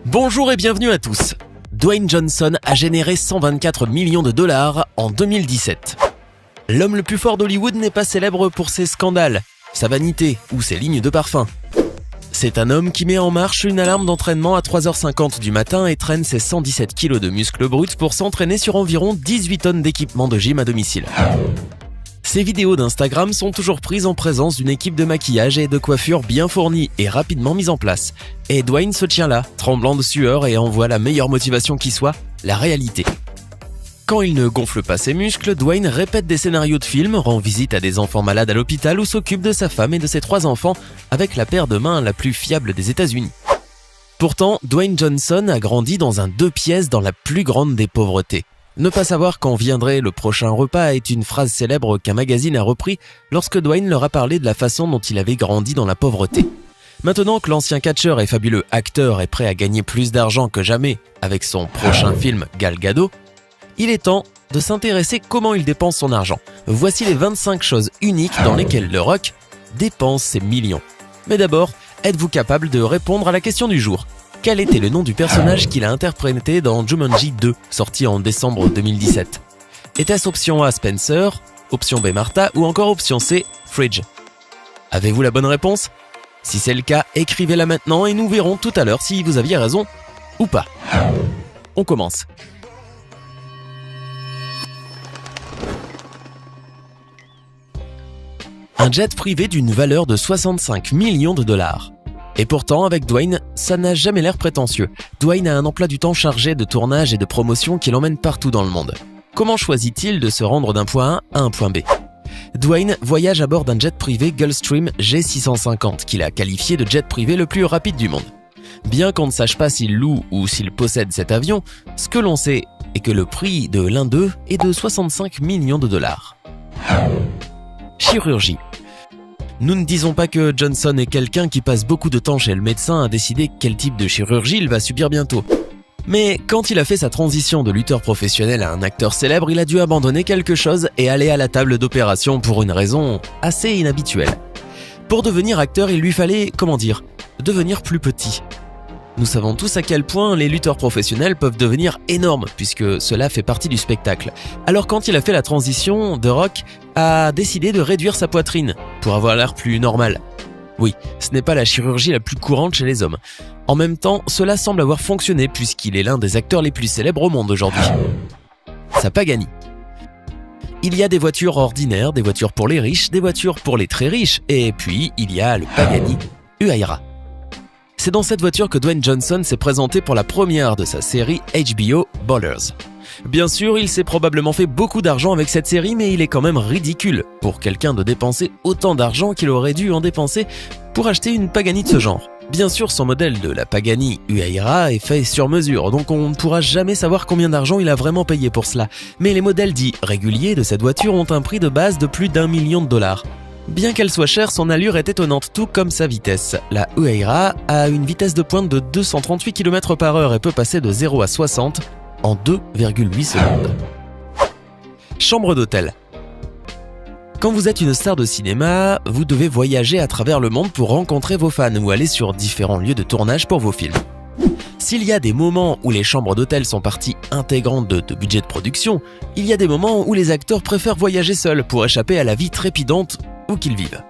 Bonjour et bienvenue à tous. Dwayne Johnson a généré 124 millions de dollars en 2017. L'homme le plus fort d'Hollywood n'est pas célèbre pour ses scandales, sa vanité ou ses lignes de parfum. C'est un homme qui met en marche une alarme d'entraînement à 3h50 du matin et traîne ses 117 kg de muscles bruts pour s'entraîner sur environ 18 tonnes d'équipement de gym à domicile. Ces vidéos d'Instagram sont toujours prises en présence d'une équipe de maquillage et de coiffure bien fournie et rapidement mise en place. Et Dwayne se tient là, tremblant de sueur et envoie la meilleure motivation qui soit, la réalité. Quand il ne gonfle pas ses muscles, Dwayne répète des scénarios de films, rend visite à des enfants malades à l'hôpital ou s'occupe de sa femme et de ses 3 enfants avec la paire de mains la plus fiable des États-Unis. Pourtant, Dwayne Johnson a grandi dans un 2 pièces dans la plus grande des pauvretés. Ne pas savoir quand viendrait le prochain repas est une phrase célèbre qu'un magazine a repris lorsque Dwayne leur a parlé de la façon dont il avait grandi dans la pauvreté. Maintenant que l'ancien catcheur et fabuleux acteur est prêt à gagner plus d'argent que jamais avec son prochain film Gal Gadot, il est temps de s'intéresser comment il dépense son argent. Voici les 25 choses uniques dans lesquelles le Rock dépense ses millions. Mais d'abord, êtes-vous capable de répondre à la question du jour ? Quel était le nom du personnage qu'il a interprété dans Jumanji 2, sorti en décembre 2017 ? Était-ce option A Spencer, option B Martha ou encore option C Fridge ? Avez-vous la bonne réponse ? Si c'est le cas, écrivez-la maintenant et nous verrons tout à l'heure si vous aviez raison ou pas. On commence. Un jet privé d'une valeur de 65 millions de dollars. Et pourtant, avec Dwayne, ça n'a jamais l'air prétentieux. Dwayne a un emploi du temps chargé de tournage et de promotion qui l'emmène partout dans le monde. Comment choisit-il de se rendre d'un point A à un point B ? Dwayne voyage à bord d'un jet privé Gulfstream G650 qu'il a qualifié de jet privé le plus rapide du monde. Bien qu'on ne sache pas s'il loue ou s'il possède cet avion, ce que l'on sait est que le prix de l'un d'eux est de 65 millions de dollars. Chirurgie. Nous ne disons pas que Johnson est quelqu'un qui passe beaucoup de temps chez le médecin à décider quel type de chirurgie il va subir bientôt. Mais quand il a fait sa transition de lutteur professionnel à un acteur célèbre, il a dû abandonner quelque chose et aller à la table d'opération pour une raison assez inhabituelle. Pour devenir acteur, il lui fallait, devenir plus petit. Nous savons tous à quel point les lutteurs professionnels peuvent devenir énormes puisque cela fait partie du spectacle. Alors quand il a fait la transition, The Rock a décidé de réduire sa poitrine pour avoir l'air plus normal. Oui, ce n'est pas la chirurgie la plus courante chez les hommes. En même temps, cela semble avoir fonctionné puisqu'il est l'un des acteurs les plus célèbres au monde aujourd'hui. Sa Pagani. Il y a des voitures ordinaires, des voitures pour les riches, des voitures pour les très riches et puis il y a le Pagani Huayra. C'est dans cette voiture que Dwayne Johnson s'est présenté pour la première de sa série HBO Ballers. Bien sûr, il s'est probablement fait beaucoup d'argent avec cette série, mais il est quand même ridicule pour quelqu'un de dépenser autant d'argent qu'il aurait dû en dépenser pour acheter une Pagani de ce genre. Bien sûr, son modèle de la Pagani Huayra est fait sur mesure, donc on ne pourra jamais savoir combien d'argent il a vraiment payé pour cela. Mais les modèles dits réguliers de cette voiture ont un prix de base de plus d'1 million de dollars. Bien qu'elle soit chère, son allure est étonnante, tout comme sa vitesse. La Huayra a une vitesse de pointe de 238 km/h et peut passer de 0 à 60 en 2,8 secondes. Chambre d'hôtel. Quand vous êtes une star de cinéma, vous devez voyager à travers le monde pour rencontrer vos fans ou aller sur différents lieux de tournage pour vos films. S'il y a des moments où les chambres d'hôtel sont partie intégrante de budget de production, il y a des moments où les acteurs préfèrent voyager seuls pour échapper à la vie trépidante où qu'ils vivent.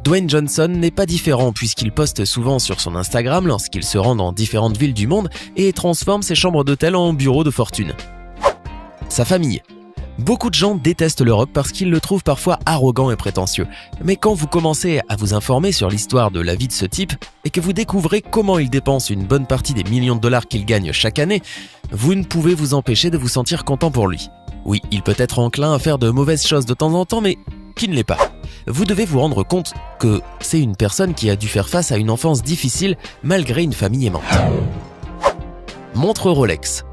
Dwayne Johnson n'est pas différent puisqu'il poste souvent sur son Instagram lorsqu'il se rend dans différentes villes du monde et transforme ses chambres d'hôtel en bureaux de fortune. Sa famille. Beaucoup de gens détestent le Rock parce qu'ils le trouvent parfois arrogant et prétentieux. Mais quand vous commencez à vous informer sur l'histoire de la vie de ce type et que vous découvrez comment il dépense une bonne partie des millions de dollars qu'il gagne chaque année, vous ne pouvez vous empêcher de vous sentir content pour lui. Oui, il peut être enclin à faire de mauvaises choses de temps en temps, mais qui ne l'est pas. Vous devez vous rendre compte que c'est une personne qui a dû faire face à une enfance difficile malgré une famille aimante. Montre Rolex.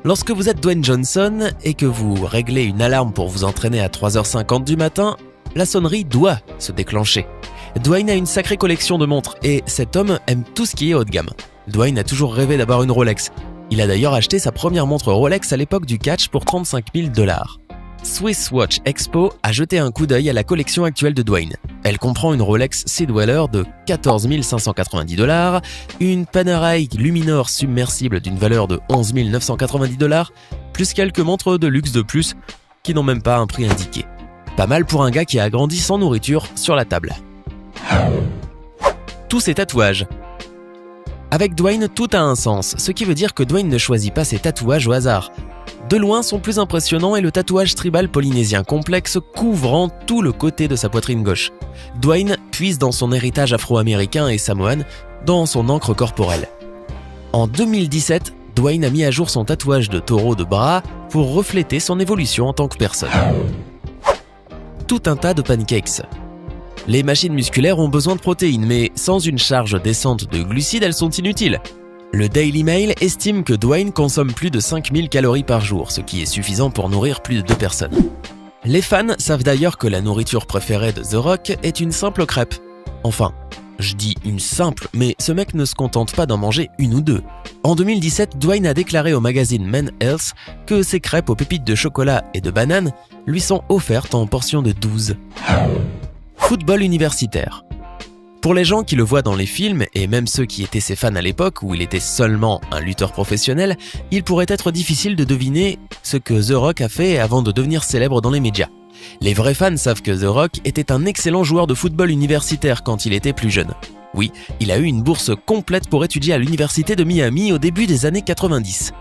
Lorsque vous êtes Dwayne Johnson et que vous réglez une alarme pour vous entraîner à 3h50 du matin, la sonnerie doit se déclencher. Dwayne a une sacrée collection de montres et cet homme aime tout ce qui est haut de gamme. Dwayne a toujours rêvé d'avoir une Rolex. Il a d'ailleurs acheté sa première montre Rolex à l'époque du catch pour 35 000 $. Swiss Watch Expo a jeté un coup d'œil à la collection actuelle de Dwayne. Elle comprend une Rolex Sea Dweller de 14 590 $, une Panerai Luminor submersible d'une valeur de 11 990 $, plus quelques montres de luxe de plus qui n'ont même pas un prix indiqué. Pas mal pour un gars qui a grandi sans nourriture sur la table. Tous ses tatouages. Avec Dwayne, tout a un sens, ce qui veut dire que Dwayne ne choisit pas ses tatouages au hasard. De loin, son plus impressionnant est le tatouage tribal polynésien complexe couvrant tout le côté de sa poitrine gauche. Dwayne puise dans son héritage afro-américain et samoan, dans son encre corporelle. En 2017, Dwayne a mis à jour son tatouage de taureau de bras pour refléter son évolution en tant que personne. Tout un tas de pancakes. Les machines musculaires ont besoin de protéines, mais sans une charge descente de glucides, elles sont inutiles. Le Daily Mail estime que Dwayne consomme plus de 5000 calories par jour, ce qui est suffisant pour nourrir plus de 2 personnes. Les fans savent d'ailleurs que la nourriture préférée de The Rock est une simple crêpe. Enfin, je dis une simple, mais ce mec ne se contente pas d'en manger une ou deux. En 2017, Dwayne a déclaré au magazine Men Health que ses crêpes aux pépites de chocolat et de banane lui sont offertes en portions de 12. Football universitaire. Pour les gens qui le voient dans les films, et même ceux qui étaient ses fans à l'époque où il était seulement un lutteur professionnel, il pourrait être difficile de deviner ce que The Rock a fait avant de devenir célèbre dans les médias. Les vrais fans savent que The Rock était un excellent joueur de football universitaire quand il était plus jeune. Oui, il a eu une bourse complète pour étudier à l'université de Miami au début des années 90.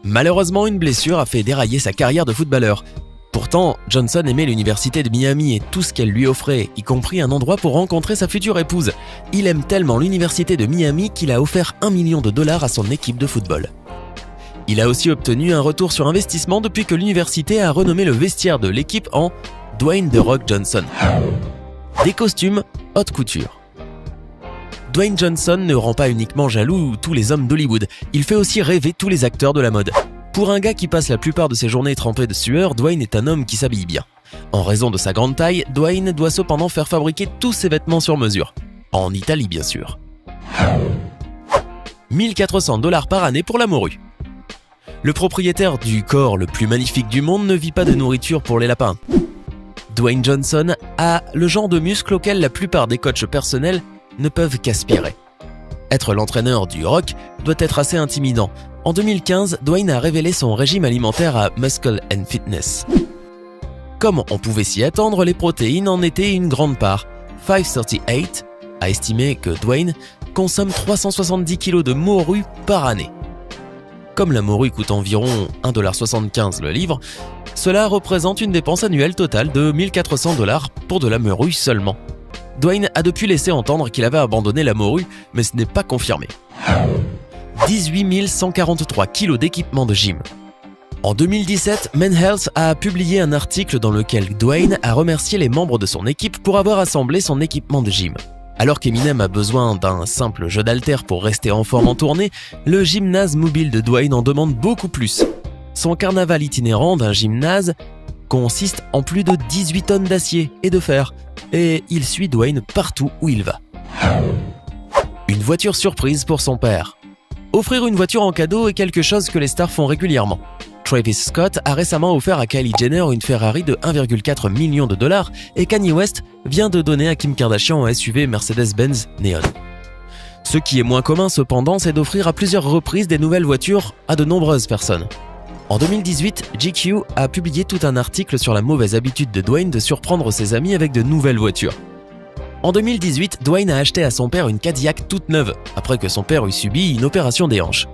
Malheureusement, une blessure a fait dérailler sa carrière de footballeur. Pourtant, Johnson aimait l'université de Miami et tout ce qu'elle lui offrait, y compris un endroit pour rencontrer sa future épouse. Il aime tellement l'université de Miami qu'il a offert $1 million à son équipe de football. Il a aussi obtenu un retour sur investissement depuis que l'université a renommé le vestiaire de l'équipe en Dwayne The Rock Johnson. Des costumes haute couture. Dwayne Johnson ne rend pas uniquement jaloux tous les hommes d'Hollywood, il fait aussi rêver tous les acteurs de la mode. Pour un gars qui passe la plupart de ses journées trempées de sueur, Dwayne est un homme qui s'habille bien. En raison de sa grande taille, Dwayne doit cependant faire fabriquer tous ses vêtements sur mesure. En Italie, bien sûr. 1 400 $ par année pour la morue. Le propriétaire du corps le plus magnifique du monde ne vit pas de nourriture pour les lapins. Dwayne Johnson a le genre de muscle auquel la plupart des coachs personnels ne peuvent qu'aspirer. Être l'entraîneur du Rock doit être assez intimidant. En 2015, Dwayne a révélé son régime alimentaire à Muscle & Fitness. Comme on pouvait s'y attendre, les protéines en étaient une grande part. 538 a estimé que Dwayne consomme 370 kg de morue par année. Comme la morue coûte environ 1,75 $ le livre, cela représente une dépense annuelle totale de 1 400 $ pour de la morue seulement. Dwayne a depuis laissé entendre qu'il avait abandonné la morue, mais ce n'est pas confirmé. 18 143 kg d'équipement de gym. En 2017, Men Health a publié un article dans lequel Dwayne a remercié les membres de son équipe pour avoir assemblé son équipement de gym. Alors qu'Eminem a besoin d'un simple jeu d'haltères pour rester en forme en tournée, le gymnase mobile de Dwayne en demande beaucoup plus. Son carnaval itinérant d'un gymnase consiste en plus de 18 tonnes d'acier et de fer, et il suit Dwayne partout où il va. Une voiture surprise pour son père. Offrir une voiture en cadeau est quelque chose que les stars font régulièrement. Travis Scott a récemment offert à Kylie Jenner une Ferrari de 1,4 million de $, et Kanye West vient de donner à Kim Kardashian un SUV Mercedes-Benz Neon. Ce qui est moins commun cependant, c'est d'offrir à plusieurs reprises des nouvelles voitures à de nombreuses personnes. En 2018, GQ a publié tout un article sur la mauvaise habitude de Dwayne de surprendre ses amis avec de nouvelles voitures. En 2018, Dwayne a acheté à son père une Cadillac toute neuve, après que son père eut subi une opération des hanches.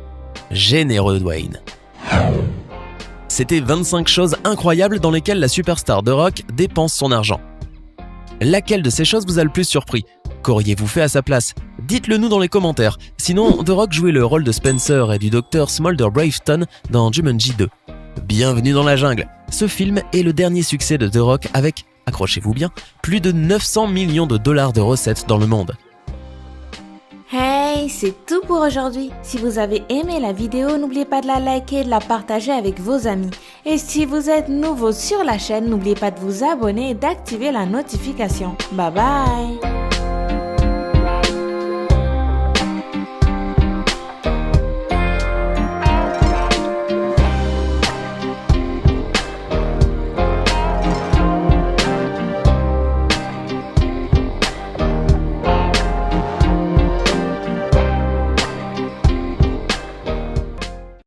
Généreux Dwayne. C'était 25 choses incroyables dans lesquelles la superstar de rock dépense son argent. Laquelle de ces choses vous a le plus surpris ? Qu'auriez-vous fait à sa place ? Dites-le nous dans les commentaires. Sinon, The Rock jouait le rôle de Spencer et du docteur Smolder Braveston dans Jumanji 2. Bienvenue dans la jungle. Ce film est le dernier succès de The Rock avec, accrochez-vous bien, plus de 900 millions de dollars de recettes dans le monde. Hey, c'est tout pour aujourd'hui. Si vous avez aimé la vidéo, n'oubliez pas de la liker et de la partager avec vos amis. Et si vous êtes nouveau sur la chaîne, n'oubliez pas de vous abonner et d'activer la notification. Bye bye!